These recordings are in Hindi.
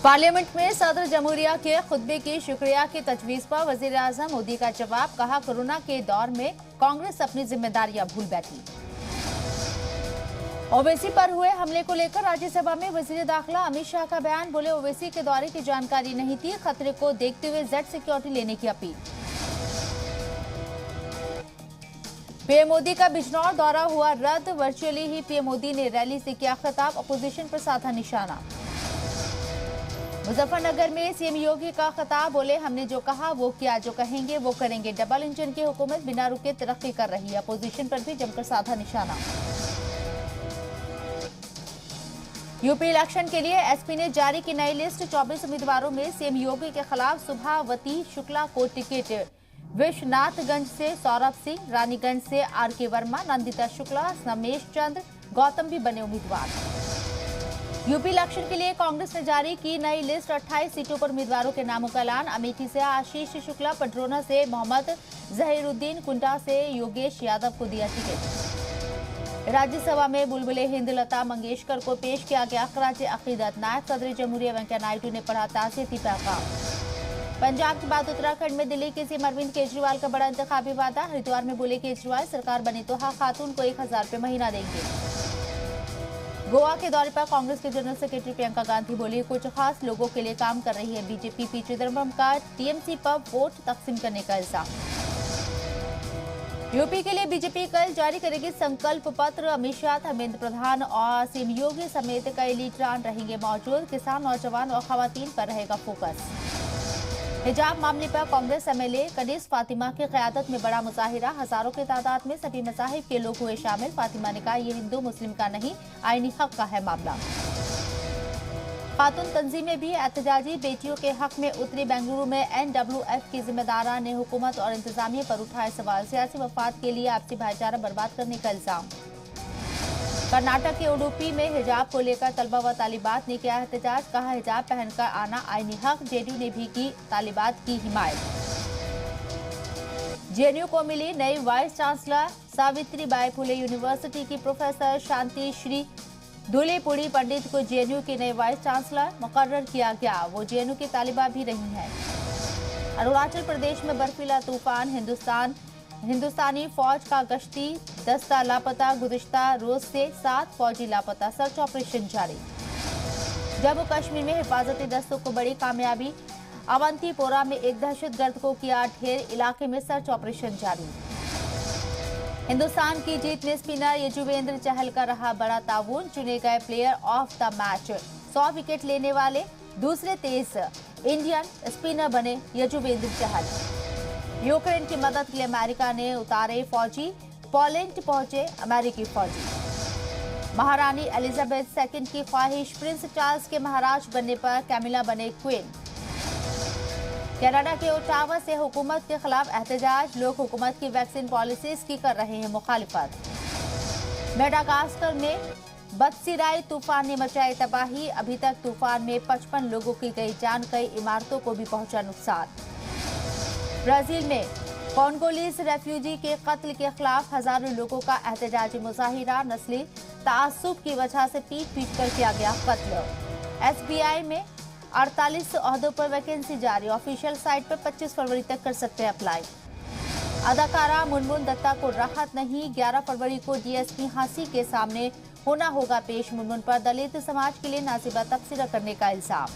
पार्लियामेंट में सदर जमहूरिया के खुतबे की शुक्रिया की तजवीज पर वजीर आजम मोदी का जवाब। कहा, कोरोना के दौर में कांग्रेस अपनी जिम्मेदारियां भूल बैठी। ओवैसी पर हुए हमले को लेकर राज्यसभा में वजीर दाखिला अमित शाह का बयान। बोले, ओवैसी के दौरे की जानकारी नहीं थी, खतरे को देखते हुए जेड सिक्योरिटी लेने की अपील। पीएम मोदी का बिजनौर दौरा हुआ रद्द। वर्चुअली ही पीएम मोदी ने रैली से किया खिताब, अपोजिशन पर साधा निशाना। मुजफ्फरनगर में सीएम योगी का खिताब। बोले, हमने जो कहा वो किया, जो कहेंगे वो करेंगे। डबल इंजन की हुकूमत बिना रुके तरक्की कर रही है, अपोजिशन पर भी जमकर साधा निशाना। यूपी इलेक्शन के लिए एसपी ने जारी की नई लिस्ट। 24 उम्मीदवारों में सीएम योगी के खिलाफ सुभावती शुक्ला को टिकट। विश्वनाथगंज से सौरभ सिंह, रानीगंज से आरके वर्मा, नंदिता शुक्ला, समेश चंद्र, गौतम भी बने उम्मीदवार। यूपी इलेक्शन के लिए कांग्रेस ने जारी की नई लिस्ट। 28 सीटों पर उम्मीदवारों के नामों का ऐलान। अमेठी से आशीष शुक्ला, पडरौना से मोहम्मद जहीरुद्दीन, कुंटा से योगेश यादव को दिया टिकट। राज्यसभा में बुलबुले हिंद लता मंगेशकर को पेश किया गया खराज अकीदत। नायब सदर जमहूरिया वेंकैया नायडू ने पढ़ा ताज़ियती पैगाम। पंजाब के बाद उत्तराखंड में दिल्ली के सीएम अरविंद केजरीवाल का बड़ा इंतखाबी वादा। हरिद्वार में बोले केजरीवाल, सरकार बनी तो हर खातून को 1000 रुपये महीना देंगे। गोवा के दौरे पर कांग्रेस के जनरल सेक्रेटरी प्रियंका गांधी बोली, कुछ खास लोगों के लिए काम कर रही है बीजेपी। पी चिदम्बरम का टीएमसी पर वोट तकसीम करने का इल्जाम। यूपी के लिए बीजेपी कल जारी करेगी संकल्प पत्र। अमित शाह, धर्मेंद्र प्रधान और सीएम योगी समेत कई लीडरान रहेंगे मौजूद। किसान, नौजवान और खवातीन पर रहेगा फोकस। हिजाब मामले पर कांग्रेस एमएलए कनीस फातिमा की क़यादत में बड़ा मुजाहिरा। हजारों की तादाद में सभी मज़ाहिब के लोग हुए शामिल। फातिमा ने कहा, ये हिंदू मुस्लिम का नहीं, आईनी हक का है मामला। खातून तंजीमें भी एहतजाजी बेटियों के हक में उतरी। बेंगलुरु में एनडब्ल्यूएफ की जिम्मेदारा ने हुकूमत और इंतजामिया पर उठाए सवाल। सियासी मफाद के लिए आपसी भाईचारा बर्बाद करने का इल्जाम। कर्नाटक के उडुपी में हिजाब को लेकर तलबा व तालिबात ने किया एहतजाज। कहा, हिजाब पहनकर आना आईनी हक। जेडीयू ने भी की तालिबात की हिमायत। जेएनयू को मिली नई vice chancellor. Savitribai Phule university की प्रोफेसर शांति श्री धुलेपुड़ी पंडित को जेएनयू की नई वाइस चांसलर मुकर्रर किया गया। वो जेएनयू की तालिबा भी रही हैं। अरुणाचल प्रदेश में बर्फीला तूफान। हिंदुस्तानी फौज का गश्ती दस्ता लापता। गुज़िश्ता रोज से 7 फौजी लापता। सर्च ऑपरेशन जारी। जम्मू कश्मीर में हिफाजती दस्तों को बड़ी कामयाबी। अवंतीपोरा में एक दहशतगर्द को किया ढेर। इलाके में सर्च ऑपरेशन जारी। हिंदुस्तान की जीत में स्पिनर यजुवेंद्र चहल का रहा बड़ा ताउन। चुने गए player of the match. 100 wicket लेने वाले दूसरे तेज इंडियन स्पिनर बने यजुवेंद्र चहल। यूक्रेन की मदद के लिए अमेरिका ने उतारे फौजी। पोलैंड पहुंचे अमेरिकी फौजी। महारानी एलिजाबेथ II की ख्वाहिश। प्रिंस चार्ल्स के महाराज बनने पर कैमिला बने क्वीन। कनाडा के ओटावा से हुकूमत के खिलाफ एहतजाज। लोग हुकूमत की वैक्सीन पॉलिसीज की कर रहे हैं मुखालिफत। मेडागास्कर में बदसिराई तूफान ने मचाई तबाही। अभी तक तूफान में 55 लोगों की गई जान। कई इमारतों को भी पहुंचा नुकसान। ब्राजील में कॉन्गोलीज रेफ्यूजी के कत्ल के खिलाफ हजारों लोगों का एहतजाजी मुजाहिरा। नस्ली तासुब की वजह से पीट कर किया गया कत्ल। एसबीआई में 48 ओहदों पर वैकेंसी जारी। ऑफिशियल साइट पर 25 फरवरी तक कर सकते हैं अप्लाई। अदाकारा मुनमुन दत्ता को राहत नहीं। 11 फरवरी को डीएसपी हांसी के सामने होना होगा पेश। मुनमुन पर दलित समाज के लिए नासिबा तबसरा करने का इल्जाम।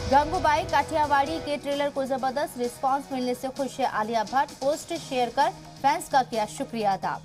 गंगूबाई काठियावाड़ी के ट्रेलर को जबरदस्त रिस्पांस मिलने से खुश है आलिया भट्ट। पोस्ट शेयर कर फैंस का किया शुक्रिया अदा।